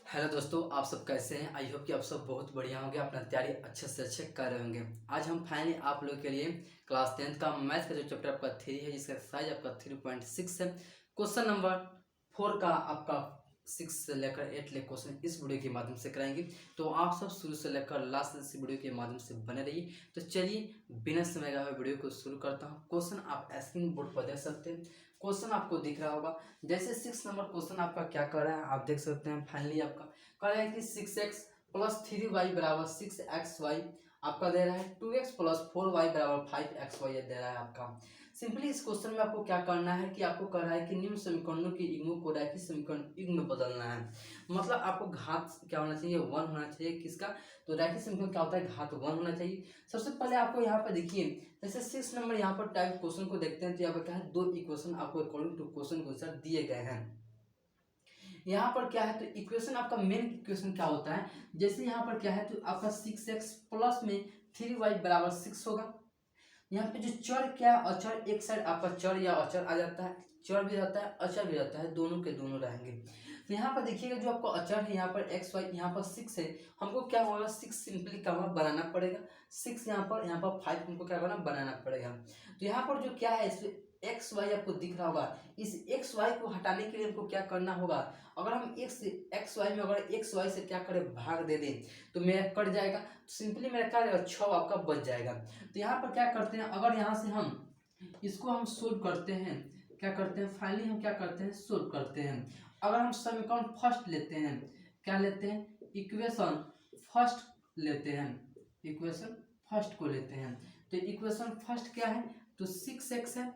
Hello दोस्तों, आप सब कैसे हैं। आई होप कि आप सब बहुत बढ़िया होंगे, अपना तैयारी अच्छे से अच्छे कर रहे होंगे। आज हम फाइनली आप लोगों के लिए क्लास 10th का मैथ का जो चैप्टर आपका 3 है, जिसका साइज आपका 3.6 है। क्वेश्चन नंबर 4 का आपका 6 से लेकर 8 ले क्वेश्चन इस वीडियो के माध्यम से कराएंगे। तो आप सब शुरू से लेकर लास्ट इस वीडियो के माध्यम से बने रहिए। तो चलिए बिना समय का वीडियो को शुरू करता हूँ। क्वेश्चन आप स्क्रीन बोर्ड पर देख सकते हैं। क्वेश्चन आपको दिख रहा होगा। जैसे 6 नंबर क्वेश्चन आपका क्या कर रहा है आप देख सकते हैं। फाइनली आपका कह रहा है कि 6x प्लस 3y बराबर 6xy आपका दे रहा है। 2x प्लस 4y बराबर 5xy दे रहा है आपका। सिंपली इस क्वेश्चन में आपको क्या करना है कि आपको कह रहा है कि निम्न समीकरणों के युग्मों को रैखिक समीकरण युग्म में बदलना है। मतलब आपको घात क्या होना चाहिए, 1 होना चाहिए। किसका? तो रैखिक समीकरण क्या होता है, घात 1 होना चाहिए। सबसे पहले आपको यहाँ पर देखिए, जैसे 6 नंबर यहाँ पर टाइप क्वेश्चन को देखते हैं तो यहाँ पर क्या है, 2 इक्वेशन आपको अकॉर्डिंग टू क्वेश्चन के अनुसार दिए गए हैं। यहाँ पर क्या है, तो इक्वेशन आपका मेन इक्वेशन क्या होता है। जैसे यहाँ पर क्या है, तो आपका 6x प्लस में 3y बराबर 6 होगा। यहाँ पे जो चर क्या अचर, एक साइड आपका चर या अचर आ जाता है, चर भी रहता है अचर भी रहता है, दोनों के दोनों रहेंगे। तो यहाँ पर देखिएगा जो आपको अचर है, यहाँ पर एक्स वाई, यहाँ पर 6 है। हमको क्या होगा, 6 सिंपली क्या होगा, बनाना पड़ेगा। 6 यहाँ पर 5 हमको क्या करना, बनाना पड़ेगा। तो यहाँ पर जो क्या है, इसमें एक्स वाई आपको दिख रहा होगा। इस एक्स वाई को हटाने के लिए हमको क्या करना होगा, अगर हम एक्स वाई में अगर एक्स वाई से क्या करें, भाग दे दें तो मेरा कट जाएगा। सिंपली मेरा क्या जाएगा, 6 आपका बच जाएगा। तो यहाँ पर क्या करते हैं, अगर यहाँ से हम इसको हम सोल्व करते हैं, क्या करते हैं, फाइनली हम क्या करते हैं, सोल्व करते हैं। अगर हम समीकरण फर्स्ट लेते हैं, क्या लेते हैं, इक्वेशन फर्स्ट लेते हैं, इक्वेशन फर्स्ट को लेते हैं। तो इक्वेशन फर्स्ट क्या है, तो 6x है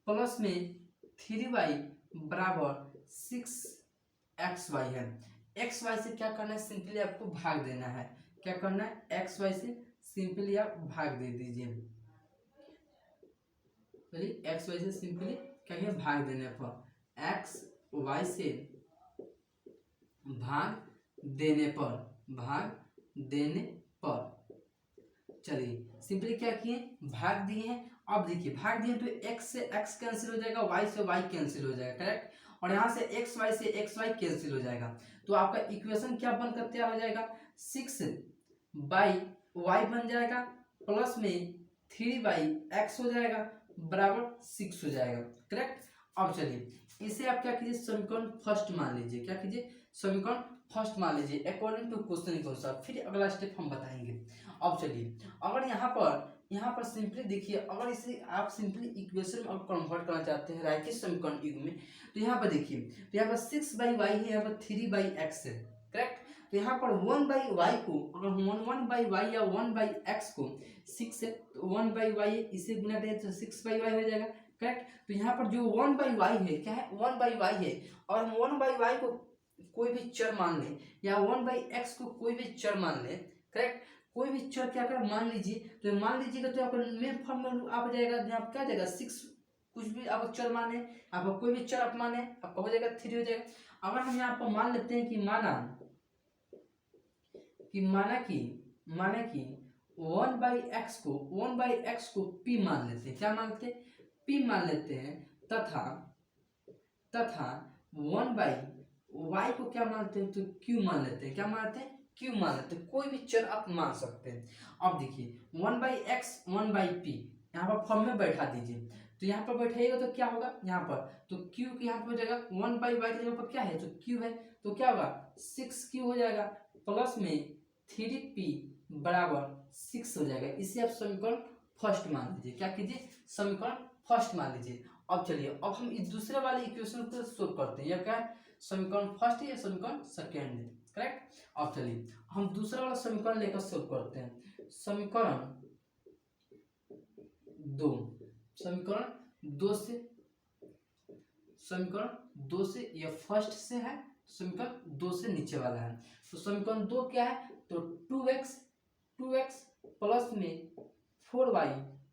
प्लस में 3y बराबर 6xy है। एक्स वाई से क्या करना है, सिंपली आपको भाग देना है। क्या करना है, एक्स वाई से सिंपली आप भाग दे दीजिए। चलिए एक्स वाई से सिंपली क्या है, भाग देने पर एक्स वाई से भाग देने पर, भाग देने पर चलिए सिंपली क्या किए, भाग दिए हैं। अब देखिए भाग दिए तो x से x कैंसिल हो जाएगा, y से y कैंसिल हो जाएगा, करेक्ट। और यहाँ से एक्स वाई से एक्स वाई कैंसिल हो जाएगा। तो आपका इक्वेशन क्या बनकर तैयार हो जाएगा, 6/y बन जाएगा प्लस में 3/x हो जाएगा बराबर 6 हो जाएगा, करेक्ट। अब चलिए इसे आप क्या कीजिए, समीकरण फर्स्ट मान लीजिए। क्या कीजिए, समीकरण फर्स्ट मान लीजिए अकॉर्डिंग टू क्वेश्चन के अनुसार। फिर अगला स्टेप हम बताएंगे। अब चलिए अगर यहाँ पर सिंपली देखिए, अगर इसे आप सिंपली इक्वेशन में कन्वर्ट करना चाहते हैं रैखिक समीकरण युग्म में, तो यहाँ पर देखिए, तो यहाँ पर 6/y है, यहाँ पर 3/x है, करेक्ट। तो यहाँ पर 1/y को अगर 1/y या 1/x को 6 है तो 1/y है, इसे गुना दें तो 6/y हो जाएगा, करेक्ट। तो यहाँ पर जो 1/y है, क्या है, 1/y है। और हम 1/y को कोई भी चर मान लें या 1/x को कोई भी चर मान लें, करेक्ट। कोई भी चर क्या कर मान लीजिए, तो मान लीजिएगा तो आपका मेन फॉर्म में आप जाएगा, यहाँ क्या जाएगा, 6 कुछ भी आप चर माने, आप कोई भी चर आप माने, आपका हो जाएगा 3 हो जाएगा। अगर हम यहाँ पर मान लेते हैं कि माना कि 1/x को p मान लेते हैं। क्या मानते हैं, p मान लेते हैं। तथा 1/y को क्या मानते हैं, तो q मान लेते हैं। क्या मानते हैं, q मान लेते हैं। कोई भी चर आप मान सकते हैं। अब देखिए 1/x 1/p यहाँ पर फॉर्म में बैठा दीजिए। तो यहाँ पर बैठाइएगा तो क्या होगा, यहाँ पर तो q की यहाँ पर हो जाएगा 1/y के जगह पर क्या है, तो q है, तो क्या होगा 6q हो जाएगा प्लस में 3p बराबर 6 हो जाएगा। इसे आप समीकरण फर्स्ट मान लीजिए। क्या कीजिए, समीकरण फर्स्ट मान लीजिए। अब चलिए अब हम इस दूसरे वाले इक्वेशन को सोल्व करते हैं। यह क्या है, समीकरण फर्स्ट है या समीकरण सेकेंड है, करेक्ट। अब चलिए हम दूसरा वाला समीकरण लेकर सोल्व करते हैं। समीकरण दो से यह फर्स्ट से है, समीकरण 2 से नीचे वाला है। तो समीकरण 2 क्या है, तो 2x प्लस में 4y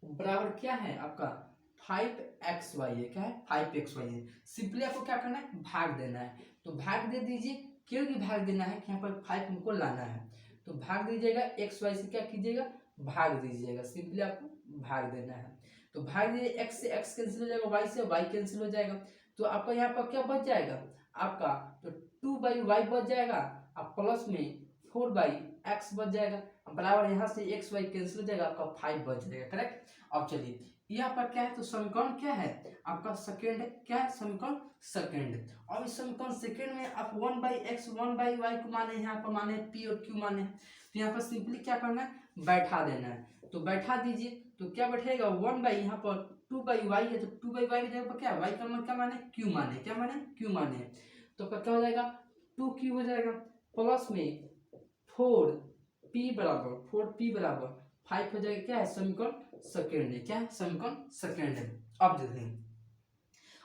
बराबर क्या है आपका 5xy है। क्या है, 5xy है। सिंपली आपको क्या करना है, भाग देना है। तो भाग दे दीजिए, क्योंकि भाग देना है कि यहाँ पर 5 हमको लाना है। तो भाग दीजिएगा, एक्स वाई से क्या कीजिएगा, भाग दीजिएगा। सिंपली आपको भाग देना है। तो भाग दीजिए, x से x कैंसिल हो जाएगा, y से y कैंसिल हो जाएगा। तो आपका यहाँ पर क्या बच जाएगा आपका, तो 2/y बच जाएगा, अब प्लस में 4/x बच जाएगा, बराबर यहाँ से x y कैंसिल हो जाएगा, आपका 5 बच जाएगा। करेक्ट। अब चलिए यहाँ पर क्या है, तो समीकरण क्या है आपका सेकेंड है, क्या है समीकरण सेकेंड। और इस समीकरण सेकेंड में आप 1/x 1/y को माने, यहाँ पर माने p और q माने, तो यहाँ पर सिंपली क्या करना है, बैठा देना है। तो बैठा दीजिए, तो क्या बैठेगा 1 बाई, यहाँ पर 2/y है, तो 2/y की जगह पर क्या y का मान क्या माने, q माने, क्या माने q माने, तो क्या हो जाएगा 2q हो जाएगा, प्लस में 4p बराबर 5 हो जाएगा। क्या है समीकरण सेकेंड है, क्या है समीकरण सेकेंड है। अब देखें,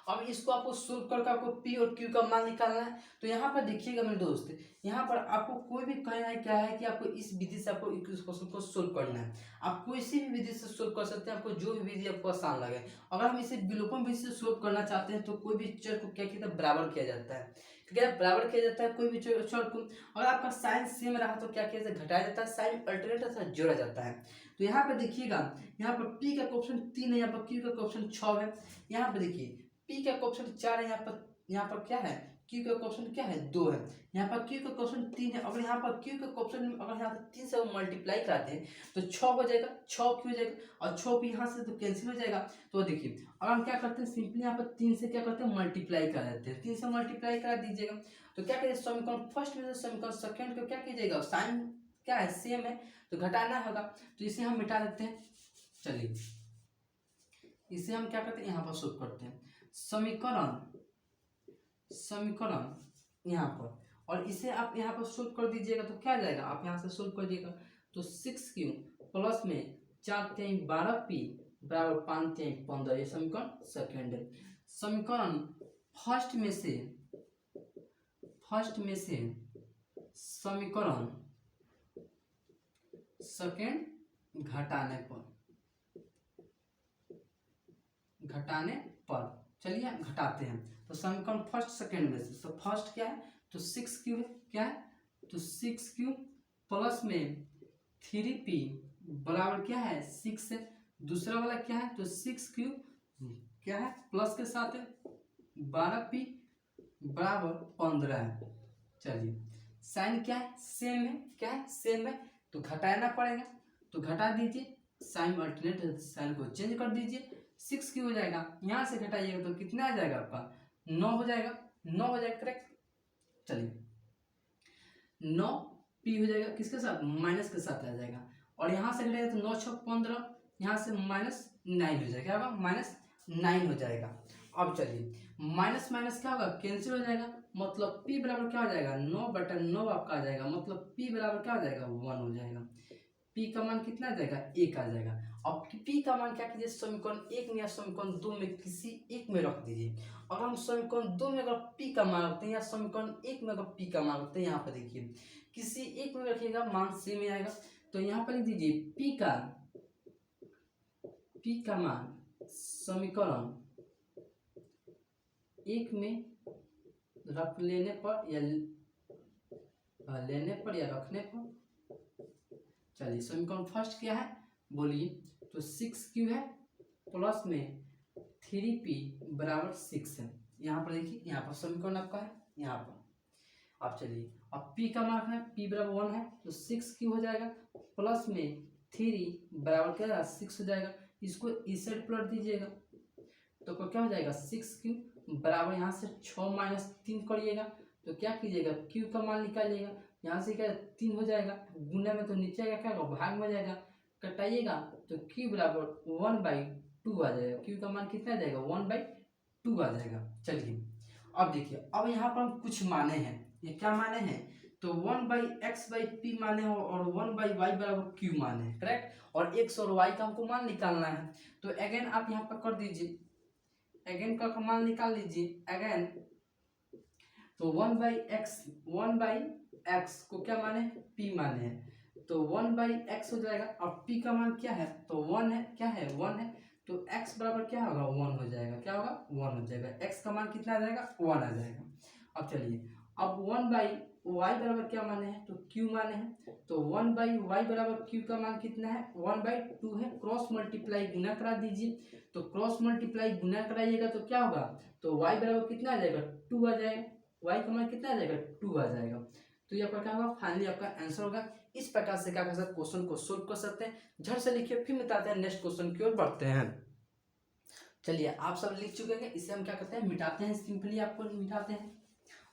अब इसको आपको सोल्व करके आपको p और q का मान निकालना है। तो यहाँ पर देखिएगा मेरे दोस्त, यहाँ पर आपको कोई भी कहना है क्या है कि आपको इस विधि से आपको इस क्वेश्चन को सोल्व करना है। आप कोई सी भी विधि से सोल्व कर सकते हैं, आपको जो भी विधि आपको आसान लगे। अगर हम इसे विलोपन विधि से सोल्व करना चाहते हैं तो कोई भी चर को क्या किया बराबर किया जाता है, क्या बराबर किया जाता है कोई भी चर को। अगर आपका साइन सेम रहा तो क्या किया जाता है, घटाया जाता है, साइन अल्टरनेट अर्थात जोड़ा जाता है। तो यहाँ पर देखिएगा, यहाँ पर p का ऑप्शन 3 है, यहाँ पर q का ऑप्शन 6 है, यहाँ पर देखिए p का ऑप्शन 4 है, यहाँ पर क्या है q का ऑप्शन क्या है 2 है, यहाँ पर q का ऑप्शन 3 है। अगर यहाँ पर q का ऑप्शन अगर यहाँ पर 3 से मल्टीप्लाई कराते हैं तो 6 हो जाएगा, 6q हो जाएगा, और 6 भी यहाँ से तो कैंसिल हो जाएगा। तो देखिए अब हम क्या करते हैं, सिंपली यहाँ पर 3 से क्या करते हैं मल्टीप्लाई करा देते हैं, 3 से मल्टीप्लाई करा दीजिएगा। तो क्या करिए समीकरण फर्स्ट में से समीकरण सेकंड को क्या कीजिएगा, साइन क्या है सेम है तो घटाना होगा, तो इसे हम मिटा देते हैं। चलिए इसे हम क्या करते हैं, यहाँ पर सोल्व करते हैं समीकरण यहाँ पर, और इसे आप यहाँ पर सोल्व कर दीजिएगा तो क्या आ जाएगा, आप यहाँ से सोल्व कर दीजिएगा तो 6q प्लस में 4×3 12p बराबर 5×3 15, ये समीकरण सेकेंड है। समीकरण फर्स्ट में से समीकरण सेकेंड घटाने पर चलिए घटाते हैं। तो समीकरण फर्स्ट सेकेंड में से, तो फर्स्ट क्या है तो 6q है, क्या है तो 6q प्लस में 3p बराबर क्या है 6 है, दूसरा वाला क्या है तो 6q क्या है प्लस के साथ है 12p बराबर 15 है। चलिए साइन क्या है सेम है, क्या है सेम है, तो घटाना पड़ेगा, तो घटा दीजिए, साइन अल्टरनेट साइन को चेंज कर दीजिए, 6q हो जाएगा, यहाँ से घटाइएगा तो कितना आ जाएगा आपका 9 हो जाएगा, 9 हो जाएगा करेक्ट। चलिए 9p हो जाएगा किसके साथ, माइनस के साथ आ जाएगा, और यहाँ से घटाएगा तो 9 6 15, यहाँ से -9 हो जाएगा, क्या होगा -9 हो जाएगा। अब चलिए माइनस माइनस क्या होगा कैंसिल हो जाएगा, मतलब p बराबर क्या हो जाएगा 9/9 आपका आ जाएगा, मतलब p बराबर क्या हो जाएगा 1 हो जाएगा। p का मान कितना आ जाएगा 1 आ जाएगा। अब p का मान क्या कीजिए समीकरण 1 में या समीकरण 2 में किसी एक में रख दीजिए। अगर हम समीकरण 2 में अगर p का मान रखते हैं या समीकरण 1 में अगर p का मान रखते हैं, यहाँ पर देखिए किसी एक में रखिएगा मान सेम में आएगा। तो यहाँ पर लिख दीजिए p का मान समीकरण 1 में रख लेने पर या रखने पर, चलिए समीकरण फर्स्ट क्या है बोलिए, तो 6q है प्लस में 3p बराबर 6 है। यहाँ पर देखिए यहाँ पर समीकरण आपका है यहाँ पर। अब चलिए अब p का मान है p बराबर 1 है, तो 6q हो जाएगा प्लस में 3 बराबर क्या 6 हो जाएगा, इसको इस साइड पलट दीजिएगा तो क्या हो जाएगा 6q बराबर यहाँ से 6 - 3 करिएगा तो क्या कीजिएगा q का मान निकालिएगा, यहाँ से क्या 3 हो जाएगा, गुना में तो नीचे आएगा क्या होगा भाग में हो जाएगा, कटाइएगा तो q बराबर 1/2 आ जाएगा, q का मान कितना आ जाएगा 1/2 आ जाएगा। चलिए अब देखिए अब यहाँ पर हम कुछ माने हैं, ये क्या माने हैं तो 1/x/p माने हो और 1/y बराबर q माने हैं करेक्ट, और x और y का हमको मान निकालना है। तो अगेन आप यहाँ पर कर दीजिए, अगेन का मान निकाल लीजिए अगेन, तो 1/x को क्या माने p माने हैं, तो 1/x हो जाएगा, अब p का मान क्या है तो 1 है, क्या है 1 है, तो x बराबर क्या होगा 1 हो जाएगा, क्या होगा 1 हो जाएगा, x का मान कितना आ जाएगा 1 आ जाएगा। अब चलिए अब 1/y बराबर क्या माने हैं तो q माने हैं, तो 1/y बराबर q का मान कितना है 1/2 है, क्रॉस मल्टीप्लाई गुना करा दीजिए, तो क्रॉस मल्टीप्लाई गुना कराइएगा तो क्या होगा तो y बराबर कितना आ जाएगा 2 आ जाएगा, वाई का मान कितना आ जाएगा 2 आ जाएगा। तो ये आपका क्या होगा फाइनली आपका आंसर होगा। इस प्रकार से क्या कर सकते क्वेश्चन को सोल्व कर सकते हैं। झट से लिखिए फिर बताते हैं नेक्स्ट क्वेश्चन की ओर बढ़ते हैं। चलिए आप सब लिख चुके हैं, इसे हम क्या करते हैं मिटाते हैं, सिंपली आपको मिटाते हैं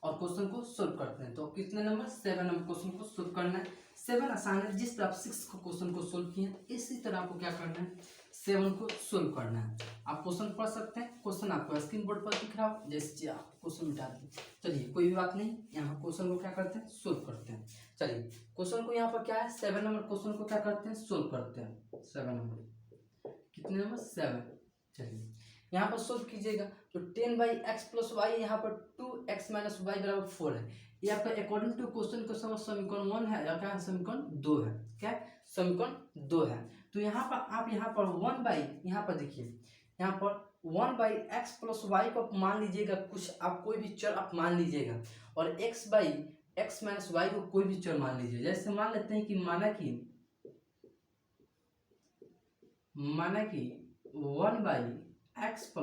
और क्वेश्चन को सोल्व करते हैं। तो कितने नंबर 7 नंबर क्वेश्चन को सोल्व करना है। 7 आसान है, जिस तरह आप 6 को क्वेश्चन को सोल्व किए हैं इसी तरह आपको क्या करना है 7 को सोल्व करना है। आप क्वेश्चन पढ़ सकते हैं, क्वेश्चन आपको स्क्रीन बोर्ड पर दिख रहा हो, जैसे आप क्वेश्चन मिटा दें। चलिए कोई भी बात नहीं, यहाँ क्वेश्चन को क्या करते हैं सोल्व करते हैं। चलिए क्वेश्चन को यहाँ पर क्या है 7 नंबर क्वेश्चन को क्या करते हैं सोल्व करते हैं। 7 नंबर कितने नंबर 7। चलिए यहाँ पर सोल्व कीजिएगा तो 10/x + y यहाँ पर 2x - y = 4 है। ये आपका अकॉर्डिंग टू क्वेश्चन का समीकरण 1 है या क्या है समीकरण 2 है। क्या समीकरण 2 है। तो यहाँ पर आप यहाँ पर 1 यहाँ पर देखिए यहाँ पर 1/x + y को आप मान लीजिएगा, कुछ आप कोई भी चर आप मान लीजिएगा और x/x - y को कोई भी चर मान लीजिए। जैसे मान लेते हैं कि माना कि 1/x +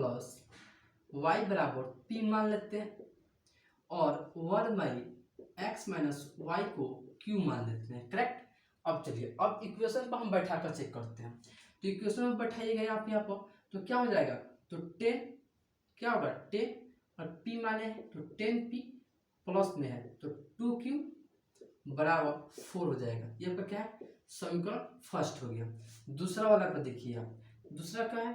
y = p मान लेते हैं और 1/x - y को q मान लेते हैं। करेक्ट। अब चलिए अब इक्वेशन पर हम बैठा कर चेक करते हैं। तो इक्वेशन में बैठाइएगा यहाँ पर तो क्या हो जाएगा, तो 10 क्या होगा 10 और p माने है तो 10p प्लस में है तो 2q = 4 हो जाएगा। ये आपका क्या है समीकरण फर्स्ट हो गया। दूसरा वाला पर देखिए आप, दूसरा क्या है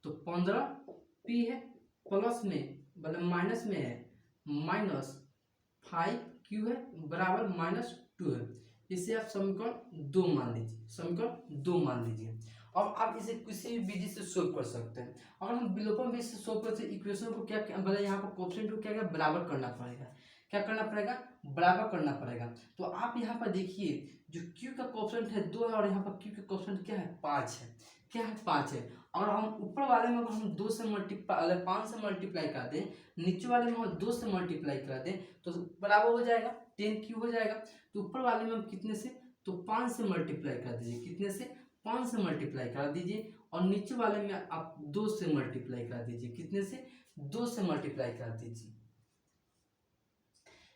तो 15p है प्लस में मतलब माइनस में है -5q है बराबर -2 है। इसे आप समीकरण 2 मान लीजिए, समीकरण 2 मान लीजिए। अब आप इसे किसी भी विधि से सोल्व कर सकते हैं। अगर हम विलोपन विधि से सोल्व करते हैं इक्वेशन को क्या मतलब यहाँ पर कोएफिशिएंट को क्या बराबर करना पड़ेगा। क्या करना पड़ेगा बराबर करना पड़ेगा। तो आप यहाँ पर देखिए जो q का कोएफिशिएंट है 2 है और यहाँ पर q का कोएफिशिएंट क्या है 5 है। क्या है 5 है। और हम ऊपर वाले में अगर हम 2 से मल्टीप्लाई 5 से मल्टीप्लाई कर दें, नीचे वाले में हम 2 से मल्टीप्लाई कर दें तो बराबर हो जाएगा 10q हो जाएगा। तो ऊपर वाले में हम कितने से तो 5 से मल्टीप्लाई कर दीजिए, कितने से 5 से मल्टीप्लाई कर दीजिए और नीचे वाले में आप 2 से मल्टीप्लाई कर दीजिए, कितने से 2 से मल्टीप्लाई कर दीजिए।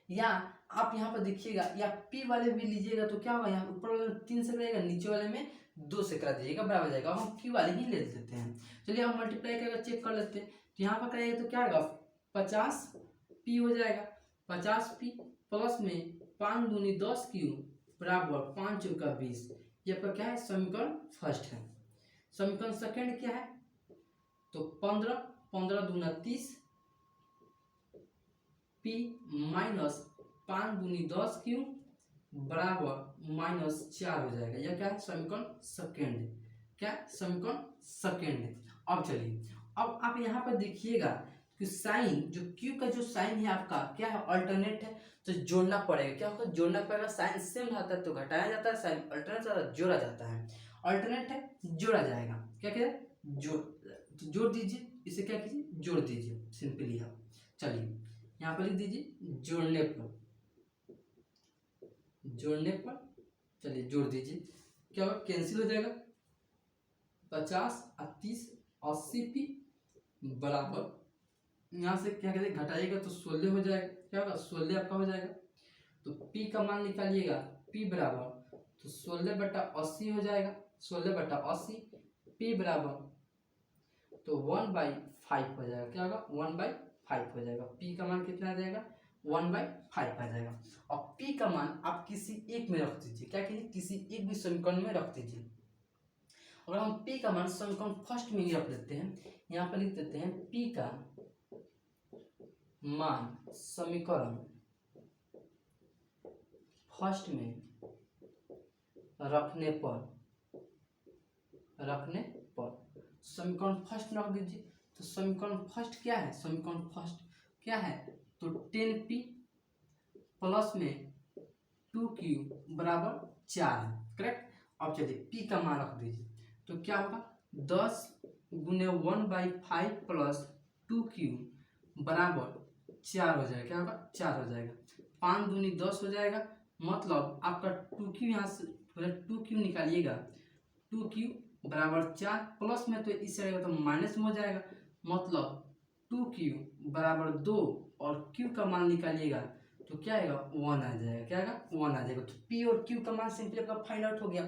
या आप यहाँ पर देखिएगा या p वाले भी लीजिएगा तो क्या होगा यहाँ ऊपर वाले में 3 से करेगा, नीचे वाले में 2 से करा दीजिएगा बराबर हो जाएगा। हम p वाले ही ले लेते हैं। चलिए हम मल्टीप्लाई करके चेक कर लेते हैं। तो यहाँ पर करेंगे तो क्या होगा 50p हो जाएगा। 50p प्लस में 5 दूनी 10q बराबर 5 चौका 20। ये आपका क्या है समीकरण फर्स्ट है। समीकरण सेकंड क्या है तो 15 दूना 30 p माइनस 5 दूनी 10q बराबर -4 हो जाएगा। यह क्या है समीकरण सेकंड। क्या समीकरण सेकंड। अब चलिए अब आप यहाँ पर देखिएगा कि साइन जो q का जो साइन है आपका क्या है अल्टरनेट है तो जोड़ना पड़ेगा। क्या होगा जोड़ना पड़ेगा। साइन सेम रहता है तो घटाया जाता है, साइन अल्टरनेट रहता है जोड़ा जाता है। अल्टरनेट है जोड़ा जाएगा। क्या कह जोड़ दीजिए, इसे क्या कीजिए जोड़ दीजिए सिंपली आप। चलिए यहाँ पर लिख दीजिए जोड़ने पर चलिए जोड़ दीजिए क्या होगा कैंसिल हो जाएगा 50 और 30 80p बराबर यहाँ से क्या कहते हैं घटाइएगा तो 16 हो जाएगा। क्या होगा 16 आपका हो जाएगा। तो p का मान निकालिएगा p बराबर तो 16/80 हो जाएगा। 16/80 p बराबर तो 1/5 हो जाएगा। क्या होगा 1/5 हो जाएगा। p का मान कितना आ जाएगा 1/5 आ जाएगा। और p का मान आप किसी एक में रख दीजिए। क्या कीजिए किसी एक भी समीकरण में रख दीजिए। अगर हम p का मान समीकरण फर्स्ट में ही रख लेते हैं, यहाँ पर लिख देते हैं p का मान समीकरण फर्स्ट में रखने पर समीकरण फर्स्ट रख दीजिए। तो समीकरण फर्स्ट क्या है समीकरण फर्स्ट क्या है तो 10p प्लस में 2q बराबर 4 है। करेक्ट। अब चलिए p का मान रख दीजिए तो क्या होगा 10 गुने 1/5 प्लस 2q बराबर 4 हो जाएगा। क्या होगा 4 हो जाएगा। 5 दूनी 10 हो जाएगा। मतलब आपका 2q यहाँ से 2q निकालिएगा 2q बराबर 4 प्लस में तो इस जाएगा तो माइनस में हो जाएगा। मतलब 2q बराबर 2 और q का मान निकालिएगा तो क्या आएगा 1 आ जाएगा। क्या आएगा 1 आ जाएगा। तो p और q का मान सिंपली आपका फाइंड आउट हो गया।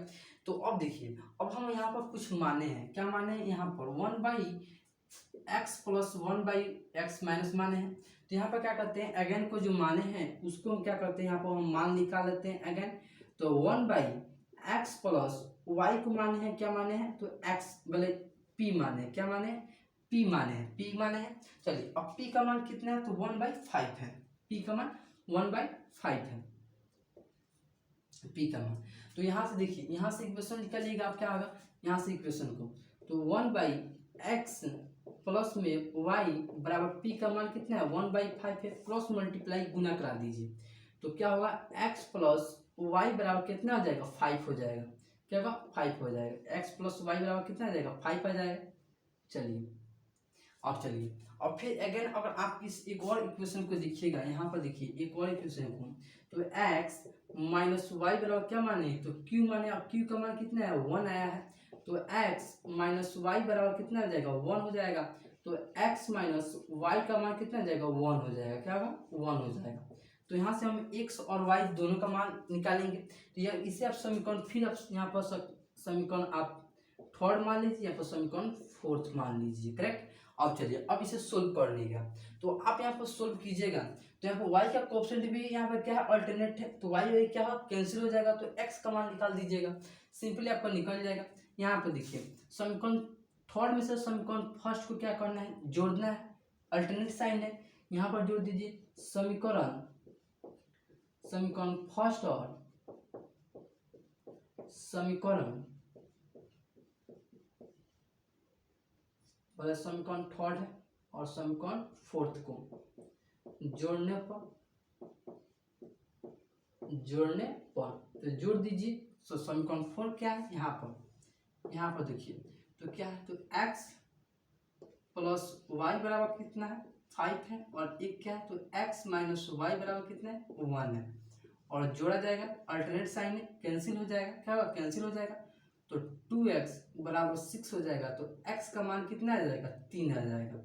तो अब देखिए, अब हम यहाँ पर कुछ माने हैं। क्या माने हैं यहाँ पर 1/x प्लस 1/x माइनस माने हैं। तो यहाँ पर क्या करते हैं, अगेन को जो माने हैं उसको हम क्या करते हैं, यहाँ पर हम मान निकाल लेते हैं अगेन। तो 1/x प्लस y को माने हैं, क्या माने हैं, तो x बोले p माने हैं। क्या माने हैं, p माने हैं, p माने हैं। चलिए अब p का मान कितना है, तो 1/5 है। p का मान 1/5 है, p का मान। तो यहाँ से देखिए, यहाँ से इक्वेशन निकालिएगा आप, क्या होगा यहाँ से इक्वेशन को, तो 1/x प्लस में y बराबर p का मान कितना है 1/5 है, क्रॉस मल्टीप्लाई गुना करा दीजिए। तो क्या होगा x प्लस y बराबर कितना आ जाएगा 5 हो जाएगा। क्या होगा 5 हो जाएगा। x प्लस y बराबर कितना आ जाएगा 5 आ जाएगा। चलिए अब चलिए, और फिर अगेन अगर आप इस एक और इक्वेशन को देखिएगा, यहाँ पर देखिए एक और इक्वेशन को, तो x माइनस वाई बराबर क्या माने, तो q माने। अब q का मान कितना है 1 आया है, तो x माइनस वाई बराबर कितना हो जाएगा 1 हो जाएगा। तो x माइनस वाई का मान कितना हो जाएगा 1 हो जाएगा। क्या होगा 1 हो जाएगा। तो यहाँ से हम x और y दोनों का मान निकालेंगे। तो यह इसे आप समीकरण, फिर आप यहाँ पर समीकरण आप थर्ड मान लीजिए, यहाँ पर समीकरण फोर्थ मान लीजिए। करेक्ट। अब चलिए, अब इसे सोल्व कर लीजिएगा। तो आप यहाँ पर सोल्व कीजिएगा, तो यहाँ पर y का कोएफिशिएंट भी यहाँ पर क्या है अल्टरनेट है, तो y क्या है कैंसिल हो जाएगा। तो x का मान निकाल दीजिएगा, सिंपली आपका निकल जाएगा। यहाँ पर देखिए समीकरण थर्ड में से समीकरण फर्स्ट को क्या करना है, जोड़ना है। अल्टरनेट साइन है, यहाँ पर जोड़ दीजिए समीकरण फर्स्ट और समीकरण समीकरण थर्ड है और समीकरण फोर्थ को जोड़ने पर तो जोड़ दीजिए। तो समीकरण 4 क्या है, यहाँ पर देखिए तो क्या है, तो x प्लस वाई बराबर कितना है 5 है, और एक क्या है, तो x माइनस वाई बराबर कितना है 1 है, और जोड़ा जाएगा। अल्टरनेट साइन है, कैंसिल हो जाएगा। क्या होगा कैंसिल हो जाएगा। तो 2x बराबर 6 हो जाएगा। तो x का मान कितना आ जाएगा 3 आ जाएगा।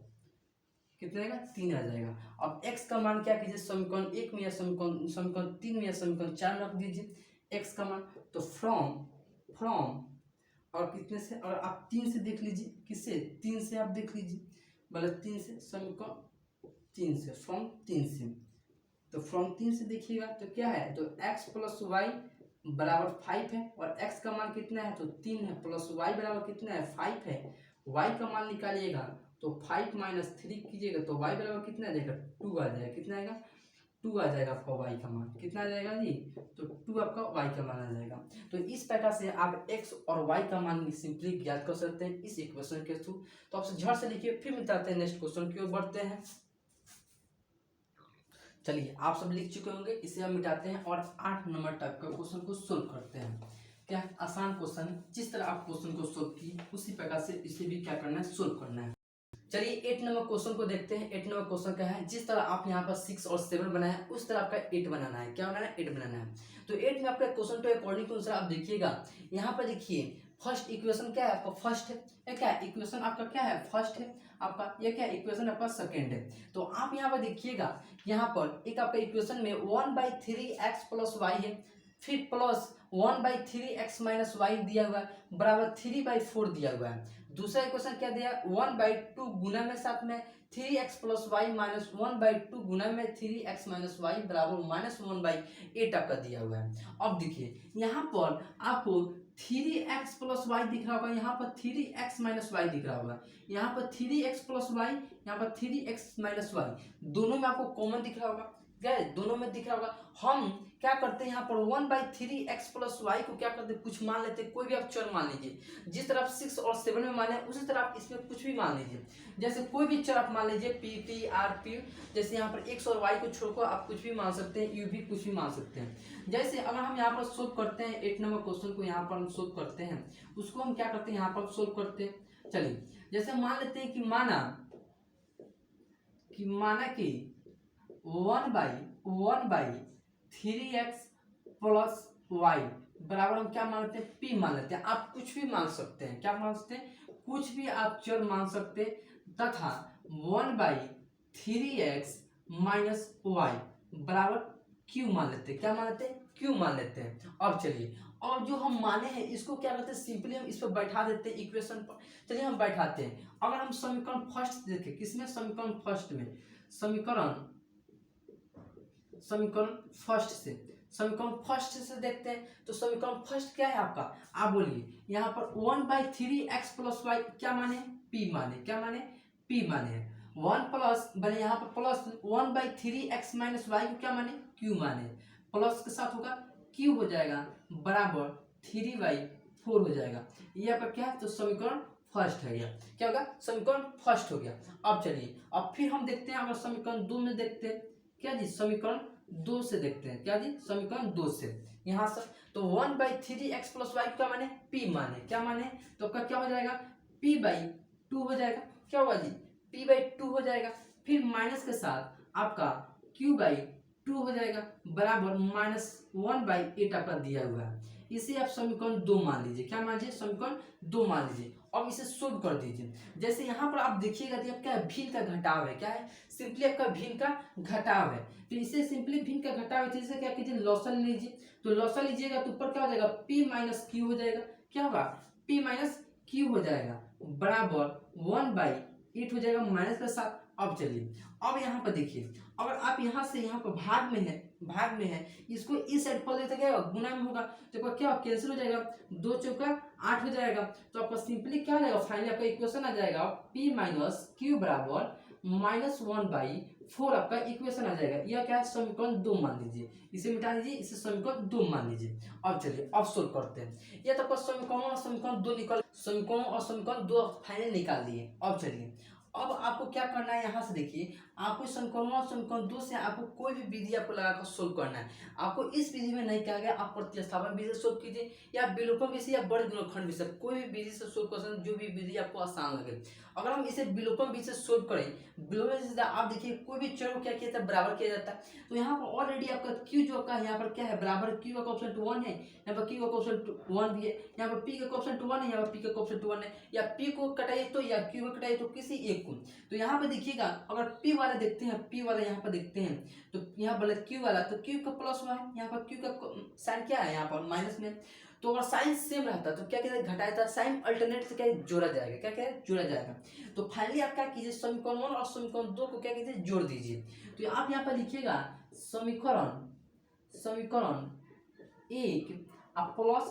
कितना आएगा 3 आ जाएगा। अब x का मान क्या कीजिए, समीकरण 1 में या समीकरण 3 में या समीकरण 4 में रख दीजिए x का मान। तो फ्रॉम और कितने से, और आप 3 से देख लीजिए, किससे 3 से आप देख लीजिए, मतलब 3 से, समीकरण 3 से, फ्रॉम 3 से। तो फ्रॉम 3 से देखिएगा तो क्या है, तो x प्लस वाई बराबर 5 है, और x का मान कितना है, तो 3 है, प्लस y बराबर कितना है 5 है। y का मान निकालिएगा तो 5 माइनस 3 कीजिएगा तो y बराबर कितना आ जाएगा 2 आ जाएगा। कितना आएगा 2 आ जाएगा आपका y का मान। कितना आ जाएगा जी, तो 2 आपका y का मान आ जाएगा। तो इस प्रकार से आप x और y का मान सिंपली ज्ञात कर सकते हैं इस इक्वेशन के थ्रू। तो आपसे झट से लिखिए, फिर मिटाते हैं, नेक्स्ट क्वेश्चन की ओर बढ़ते हैं। चलिए आप सब लिख चुके होंगे, इसे हम मिटाते हैं और 8 नंबर टाइप का क्वेश्चन को सोल्व करते हैं। क्या आसान क्वेश्चन है, जिस तरह आप क्वेश्चन को सोल्व किए उसी प्रकार से इसे भी क्या करना है, सोल्व करना है। चलिए 8 नंबर क्वेश्चन को देखते हैं। 8 नंबर क्वेश्चन क्या है, जिस तरह आप यहाँ पर 6 और 7 बनाया उस तरह आपका 8 बनाना है। क्या बनाना है 8 बनाना है। तो 8 में आपका क्वेश्चन तो अकॉर्डिंग टू आंसर आप देखिएगा, यहाँ पर देखिए फर्स्ट इक्वेशन क्या है आपका फर्स्ट है, या क्या इक्वेशन आपका क्या है फर्स्ट है आपका, या क्या इक्वेशन आपका सेकंड है। तो आप यहाँ पर देखिएगा, यहाँ पर एक आपका इक्वेशन में 1/3x प्लस वाई है, फिर प्लस 1/3x माइनस वाई दिया हुआ है बराबर 3/4 दिया हुआ है। दूसरा इक्वेशन क्या दिया 1/2 गुना में साथ में 3x प्लस वाई माइनस 1/2 गुना में 3x माइनस वाई बराबर -1/8 आपका दिया हुआ है। अब देखिए यहाँ पर आपको 3x प्लस वाई दिख रहा होगा, यहाँ पर 3x माइनस वाई दिख रहा होगा, यहाँ पर 3x प्लस वाई, यहाँ पर 3x माइनस वाई, दोनों में आपको कॉमन दिख रहा होगा। दोनों में दिख रहा होगा। हम क्या करते हैं यहाँ पर 1/3x प्लस वाई को क्या करते हैं, कुछ मान लेते हैं, कोई भी आप चर मान लीजिए। जिस तरह आप 6 और 7 में माने उसी तरह आप इसमें कुछ भी मान लीजिए। जैसे कोई भी चर आप मान लीजिए पी टी आर पी, जैसे यहाँ पर x और y को छोड़कर आप कुछ भी मान सकते हैं, यू भी कुछ भी मान सकते हैं। जैसे अगर हम यहाँ पर सोल्व करते हैं 8 नंबर क्वेश्चन को, यहाँ पर हम सोल्व करते हैं, उसको हम क्या करते हैं यहाँ पर सोल्व करते हैं। चलिए जैसे मान लेते हैं कि माना कि 1/3x प्लस वाई बराबर हम क्या मान लेते हैं p मान लेते हैं। आप कुछ भी मान सकते हैं, क्या मान सकते हैं, कुछ भी आप चर मान सकते हैं, तथा 1/3x माइनस वाई बराबर क्यू मान लेते हैं। क्या मान लेते हैं? क्यू मान लेते हैं। अब चलिए, और जो हम माने हैं इसको क्या करते हैं, सिंपली हम इस पर बैठा देते हैं इक्वेशन पर। चलिए हम बैठाते हैं। अगर हम समीकरण फर्स्ट देखें, किसमें? समीकरण फर्स्ट में, समीकरण समीकरण फर्स्ट से, समीकरण फर्स्ट से देखते हैं। तो समीकरण फर्स्ट क्या है आपका? आप बोलिए। यहाँ पर 1/3x प्लस वाई क्या माने? पी माने। क्या माने? पी माने। 1 प्लस बने यहाँ पर प्लस 1/3x माइनस वाई को क्या माने? क्यू माने। प्लस के साथ होगा क्यू हो जाएगा बराबर 3/4 हो जाएगा। ये आपका क्या है? तो समीकरण फर्स्ट है। क्या होगा? समीकरण फर्स्ट हो गया। अब चलिए, अब फिर हम देखते हैं, अगर समीकरण 2 में देखते हैं। क्या जी? समीकरण 2 से देखते हैं। क्या जी? समीकरण 2 से यहाँ से, तो 1/3x प्लस वाई क्या माने? पी माने। क्या माने? तो आपका क्या हो जाएगा? p/2 हो जाएगा। क्या होगा जी? p/2 हो जाएगा। फिर माइनस के साथ आपका q/2 हो जाएगा बराबर -1/8 आपका दिया हुआ है। इसे आप समीकरण 2 मान लीजिए। क्या मान लीजिए? समीकरण 2 मान लीजिए। अब इसे सोल्व कर दीजिए। जैसे यहाँ पर आप देखिएगा कि आपका भिन्न का घटाव है। क्या है? सिंपली आपका भिन्न का घटाव है। तो इसे सिंपली भिन्न का घटाव है, इसे क्या कीजिए? लॉसन लीजिए। तो लॉसन लीजिएगा तो ऊपर क्या हो जाएगा? p माइनस क्यू हो जाएगा। क्या होगा? p माइनस क्यू हो जाएगा बराबर 1/8 हो जाएगा माइनस के साथ। अब चलिए, अब यहाँ पर देखिए, अगर आप यहाँ से यहाँ पर भाग में है, इसको इस साइड पढ़ देते क्या गुना में होगा, तो क्या कैंसिल हो जाएगा, 2 चौका 8 हो जाएगा। तो आपका सिंपली क्या हो जाएगा? फाइनली आपका इक्वेशन आ जाएगा p माइनस क्यू बराबर -1/4 आपका इक्वेशन आ जाएगा। यह क्या है? समीकरण 2 मान लीजिए। इसे मिटा दीजिए, इसे समीकरण 2 मान लीजिए। अब चलिए, अब सोल्व करते हैं। यह तो आपका समीकरण और समीकरण 2 निकल, समीकरण और समीकरण 2 फाइनल निकाल दिए। अब चलिए, अब आपको क्या करना है, यहाँ से देखिए, आपको समीकरण और समीकरण 2 से आपको कोई भी विधि आपको लगाकर सोल्व करना है। आपको इस विधि में नहीं कहा गया आप प्रतिस्थापन विधि से सोल्व कीजिए, या विलोपन विधि या बड़े गुणनखंड विधि, कोई भी विधि से सोल्व कर सकते, जो भी विधि आपको आसान लगे। अगर हम इसे विलोपन विधि से सोल्व करें, विलोपन विधि से आप देखिए कोई भी चर को क्या किया जाता है? बराबर किया जाता है। तो यहाँ पर ऑलरेडी आपका क्यू जो आपका यहाँ पर क्या है? बराबर क्यू का ऑप्शन 1 है, यहाँ पर क्यू का ऑप्शन 1 भी है, यहाँ पर पी का ऑप्शन 1 है, यहाँ पर पी का ऑप्शन 1 है। या पी को कटाइए तो या क्यू को कटाइए तो किसी एक को। तो यहाँ पर देखिएगा, अगर p वाला देखते हैं, p वाला यहाँ पर देखते हैं, तो यहाँ पर q वाला, तो q का प्लस हुआ है, यहाँ पर q का साइन क्या है? यहाँ पर माइनस में। तो अगर साइन सेम रहता तो क्या कहते हैं? घटाया था। साइन अल्टरनेट से क्या जोड़ा जाएगा? क्या क्या जोड़ा जाएगा? तो फाइनली आप क्या कीजिए? समीकरण 1 और समीकरण 2 को क्या कीजिए? जोड़ दीजिए। तो आप यहाँ पर लिखिएगा समीकरण 1 प्लस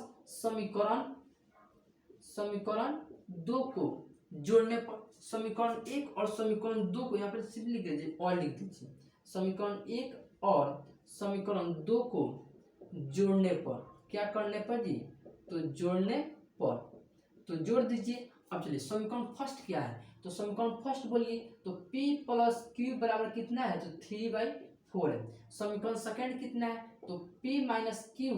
समीकरण 2 को जोड़ने पर, समीकरण 1 और समीकरण 2 को यहाँ पर सिंपली लिख दीजिए और लिख दीजिए। समीकरण 1 और समीकरण 2 को जोड़ने पर, क्या करने पर जी? तो जोड़ने पर, तो जोड़ दीजिए। अब चलिए, समीकरण फर्स्ट क्या है? तो समीकरण फर्स्ट बोलिए तो p प्लस क्यू बराबर कितना है? तो 3/4 है। समीकरण सेकंड कितना है? तो p माइनस क्यू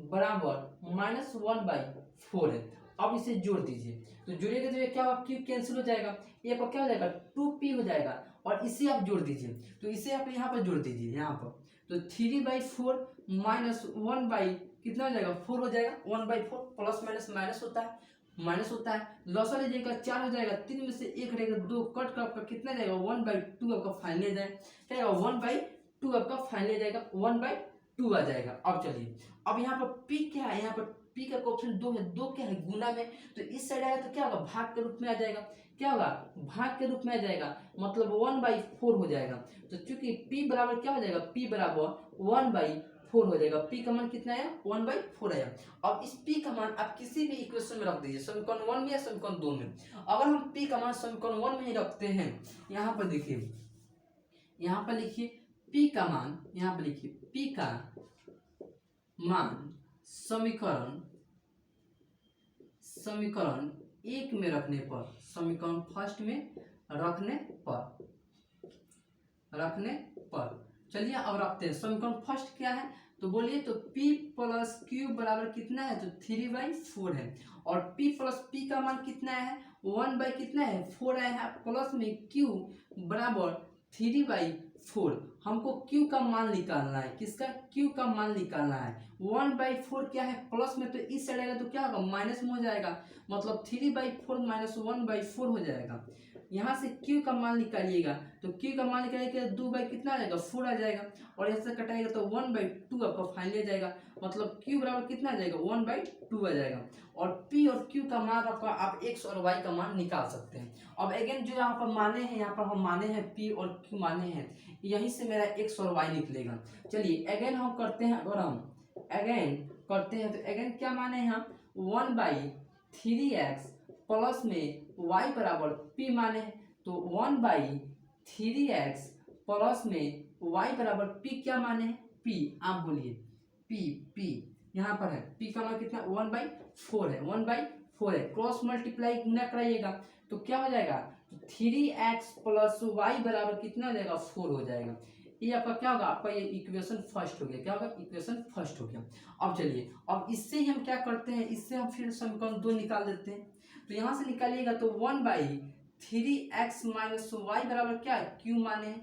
बराबर -1/4 है। अब इसे जोड़ दीजिए। तो जोड़ेगा तो ये क्या होगा? क्यू कैंसिल हो जाएगा, ये पर क्या हो जाएगा? 2p हो जाएगा। और इसे आप जोड़ दीजिए, तो इसे आप यहाँ पर जोड़ दीजिए। यहाँ पर तो 3/4 माइनस 1 कितना हो जाएगा? 4 हो जाएगा। 1/4 प्लस माइनस माइनस होता है, लॉस लीजिएगा 4 हो जाएगा, 3 में से 1 रहेगा 2, कट का आपका कितना जाएगा? 1/2 आपका फाइनल जाएगा। क्या 1/2 आपका फाइनल जाएगा, 1/2 आ जाएगा। अब चलिए, अब यहाँ पर p क्या है? यहाँ पर p का ऑप्शन 2 है, 2 क्या है? गुना में। तो इस साइड आएगा तो क्या होगा? भाग के रूप में आ जाएगा। क्या होगा? भाग के रूप में आ जाएगा, मतलब 1/4 हो जाएगा। तो चूंकि p बराबर क्या हो जाएगा? p बराबर 1/4 हो जाएगा। p का मान कितना है? 1/4 है। अब इस p का मान आप किसी भी इक्वेशन में रख दीजिए, समीकरण 1 में या समीकरण 2 में। अगर हम p का मान समीकरण 1 में ही रखते हैं, यहाँ पर देखिए, यहाँ पर लिखिए p का मान, यहाँ पर लिखिए p का मान समीकरण 1 में रखने पर, समीकरण फर्स्ट में रखने पर चलिए अब रखते हैं। समीकरण फर्स्ट क्या है? तो बोलिए तो p प्लस क्यू बराबर कितना है? तो 3/4 है। और p प्लस p का मान कितना है? 1 कितना है? 4 आया है। प्लस में q बराबर 3/4। हमको q का मान निकालना है। किसका? q का मान निकालना है। 1/4 क्या है? प्लस में, तो इस साइड आएगा तो क्या होगा? माइनस में हो जाएगा, मतलब 3/4 माइनस 1/4 हो जाएगा। यहाँ से q का मान निकालिएगा, तो q का मान निकालिएगा 2 कितना आ जाएगा 4 आ जाएगा, और यहाँ से कटाएगा तो 1/2 आपका फाइनल आ जाएगा, मतलब q बराबर कितना आ जाएगा 1/2 आ जाएगा। और p और q का मान आपका आप x और y का मान निकाल सकते हैं। अब अगेन जो यहाँ पर माने हैं, यहाँ पर हम माने हैं p और q माने हैं, यहीं से मेरा x और y निकलेगा। चलिए अगेन हम करते हैं, अगर हम अगेन करते हैं तो अगेन क्या माने हैं हम 1/3x प्लस में y बराबर p माने हैं, तो 1/3x प्लस में y बराबर p क्या माने हैं p, आप बोलिए p यहाँ पर है p का मान कितना 1/4 है, 1/4 है, क्रॉस मल्टीप्लाई गुना कराइएगा तो क्या हो जाएगा 3x प्लस y बराबर कितना हो जाएगा 4 हो जाएगा। ये आपका क्या होगा, आपका ये इक्वेशन फर्स्ट हो गया, क्या होगा इक्वेशन फर्स्ट हो गया। अब चलिए अब इससे ही हम क्या करते हैं, इससे हम फिर समीकरण 2 निकाल देते हैं, तो यहाँ से निकालिएगा तो 1/3x माइनस वाई बराबर क्या है q माने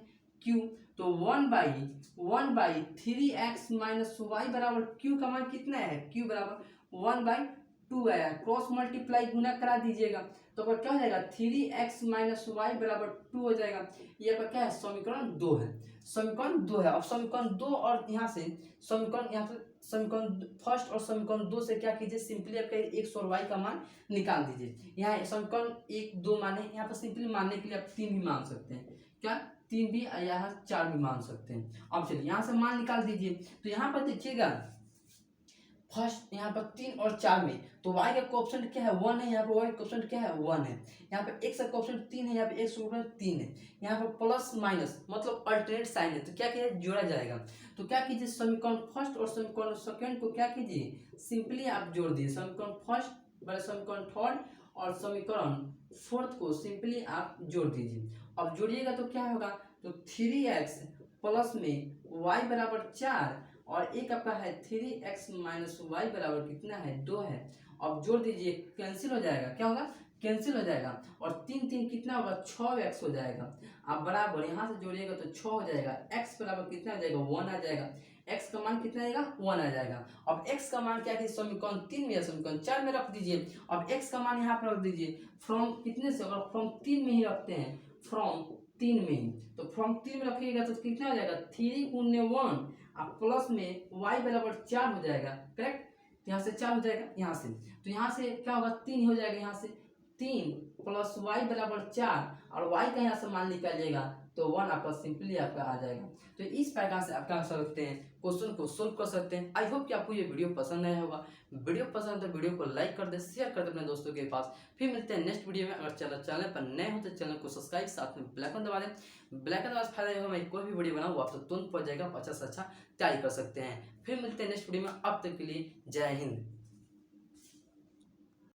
q, तो 1/3x माइनस वाई बराबर q का मान कितना है q बराबर 1/2 आया, क्रॉस मल्टीप्लाई गुना करा दीजिएगा तो आपका क्या हो जाएगा 3x माइनस वाई बराबर 2 हो जाएगा। ये आपका क्या है समीकरण 2 है, समीकरण 2 है। अब समीकरण 2 और यहाँ से समीकरण यहाँ पे समीकरण फर्स्ट और समीकरण 2 से क्या कीजिए सिंपली आपका x और y का मान निकाल दीजिए। यहाँ समीकरण 1 2 माने, यहाँ पर सिंपली मानने के लिए आप 3 भी मान सकते हैं, क्या 3 भी यहाँ 4 भी मान सकते हैं। अब चलिए यहाँ से मान निकाल दीजिए, तो यहाँ पर देखिएगा फर्स्ट यहाँ पर 3 और 4 में तो y का कोएफिशिएंट क्या है 1 है, यहाँ पर y का कोएफिशिएंट क्या है 1 है, यहाँ पर x का कोएफिशिएंट 3 है, यहाँ पर x का कोएफिशिएंट 3 है, यहाँ पर प्लस माइनस मतलब अल्टरनेट साइन है, तो क्या कीजिए जोड़ा जाएगा। तो क्या कीजिए समीकरण फर्स्ट और समीकरण सेकंड को क्या कीजिए सिंपली आप जोड़ दीजिए, समीकरण फर्स्ट बड़े समीकरण थर्ड और समीकरण फोर्थ को सिंपली आप जोड़ दीजिए। अब जोड़िएगा तो क्या होगा, तो 3x प्लस में y बराबर 4 और एक आपका है 3x माइनस वाई बराबर कितना है 2 है। अब जोड़ दीजिए कैंसिल हो जाएगा, क्या होगा कैंसिल हो जाएगा, और 3 3 कितना होगा 6x हो जाएगा। आप बराबर यहाँ से जोड़िएगा तो 6 हो जाएगा, x बराबर कितना आ जाएगा 1 आ जाएगा, x का मान कितना आएगा 1 आ जाएगा। अब x का मान क्या है समीकरण 3 में या समीकरण 4 में रख दीजिए। अब x का मान यहाँ पर रख दीजिए फ्रॉम कितने से, अगर फ्रॉम 3 में ही रखते हैं, फ्रॉम 3 में ही, तो फ्रॉम 3 में रखिएगा तो कितना हो जाएगा 3 × 1 अब प्लस में y बराबर 4 हो जाएगा, करेक्ट, यहाँ से 4 हो जाएगा यहाँ से, तो यहाँ से क्या होगा 3 हो जाएगा, यहाँ से 3 प्लस y बराबर 4 और y का यहाँ से मान निकालिएगा तो 1 आपका सिंपली आपका आ जाएगा। तो इस प्रकार से आप क्या कर सकते हैं क्वेश्चन को सोल्व कर सकते हैं। आई होप कि आपको ये वीडियो पसंद आया होगा, वीडियो पसंद है तो वीडियो को लाइक कर दे, शेयर कर दे अपने दोस्तों के पास। फिर मिलते हैं नेक्स्ट वीडियो में। अगर चैनल पर नए हो तो चैनल को सब्सक्राइब साथ में बेल आइकन दबा दें, बेल आइकन दबाने से फायदा होगा मैं कोई भी वीडियो बनाऊँ वो आप तक तुरंत पहुंच जाएगा, अच्छा से अच्छा तैयारी कर सकते हैं। फिर मिलते हैं नेक्स्ट वीडियो में, अब तक के लिए जय हिंद।